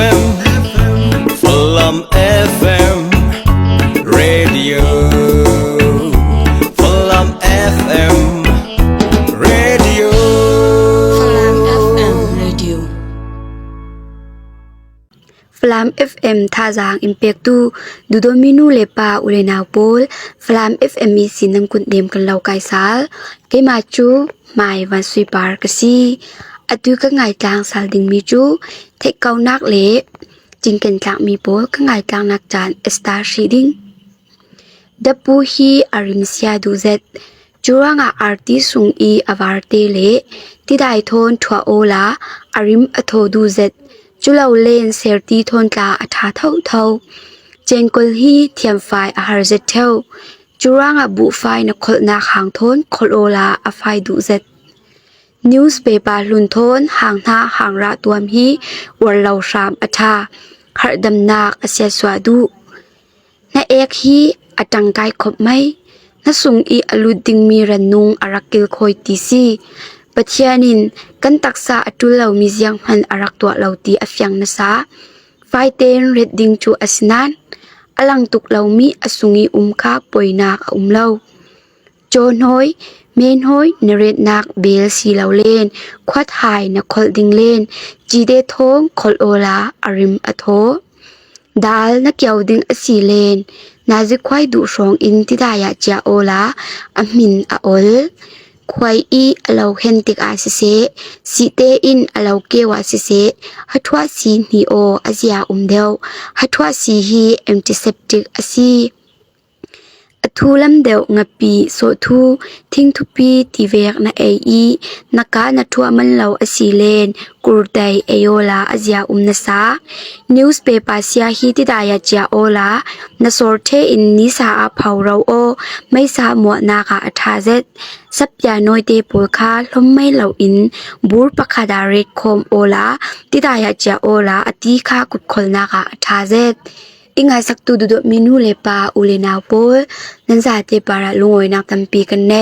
FM Fulam FM Radio Fulam FM Radio Flam FM ท่าจาง Impact ตูดูโดมินูเลปาอุเลนาวโปล Flam FM มีสินนำกุนเดมกันเหล่าไกสาลเกมาจูหมายวันสุยปาร์กซีอดูก็ไงจางสาลดิงมีจูเทคเกานักเละจิงเกินจางมีโปลก็ไงจางนักจานเอสตาชีดิงดับปูฮีอาริมเซียดูเซตจูรังอาร์ติสุงอีอวาร์เตเละที่ได้ทนทัวโอลาอาริมอโทดูเซตจุลาเลนเซอร์ตีทนตาอัฐาเท่าเจงกลฮีเทียมไฟอาหารเซตเทลจุรังบุไฟนคลนาหางทนคลโอลาอไฟดูเซตนิวส์เปเปอร์ลุนทนหางหน้าหางระตัวมฮีวันเหล่าชามอัฐาหาดำนาคเสียสวาดูนาเอกฮีอัตังไกขบไม่นาสุงอีอลุดิงมีรันนุงอารักกิลคอยตีซีปัจเจนินกันตักษาอตุลเหล่ามีเสียงพันอารักตัวเหล่าตีอฟยังนะซาไฟเตนเรดดิงจูอสนันอลังตุกเหล่ามีอสุงีคาป่วยนักเหล่าโจนห้อยเมนห้อยนเรดนักเบลซีเหล่าเล่นควัดหายนักคอลดิงเล่นจีเดทงคอลโอลาอาริมอโทดาลนักเกี่ยวดิงอสีเลนนาจิควายดูสองอินทิดายาจาโอลาอมินอโอลควายอีเราเห็นติกอาเซเซสีเตอินเราเกวาเซเซฮัทวาสีนีโออาเซียเดวฮัทวาสีฮีเอมติเซปติกอาซีทูลัมเดวงปีโซทูทิ้งทุปีตีเวกนาเอีนักการทัวมันเหล่าอสีเลนกูร์ไดเอโอลาอาเซียนาซานิวส์เปเปอร์เซียฮีติดายาจาโอลานาโซร์เทอินนิสาอาเผาเราโอไม่สามัวนาคาอัฐาเซตสับยาโนยเตปุลคาล้มไม่เหล่าอินบูร์ปะคาดาเรดคอมโอลาติดายาจาโอลาอติคากุดคลนาคาอัฐาเซตอิงไงสักตูดูดมินูเลปาอุเลนาวโปลนันซาเตปาระลุงอยนักตัมปีกันเน